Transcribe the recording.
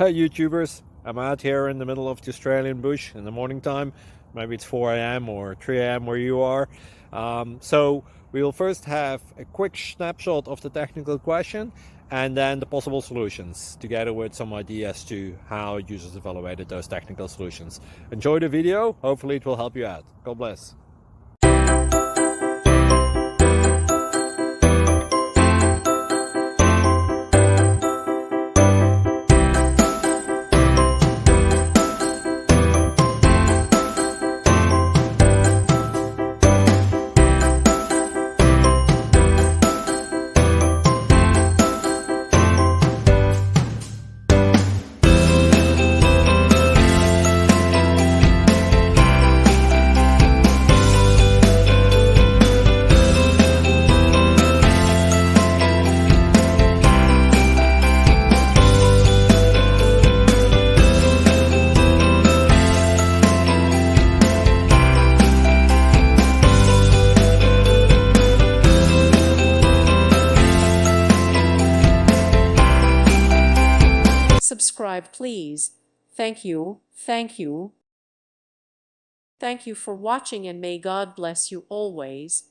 Hey YouTubers, I'm out here in the middle of the Australian bush in the morning time. Maybe it's 4 a.m. or 3 a.m. where you are. So we'll first have a quick snapshot of the technical question and then the possible solutions, together with some ideas to how users evaluated those technical solutions. Enjoy the video, hopefully it will help you out. God bless. Subscribe, please. Thank you. Thank you. Thank you for watching, and may God bless you always.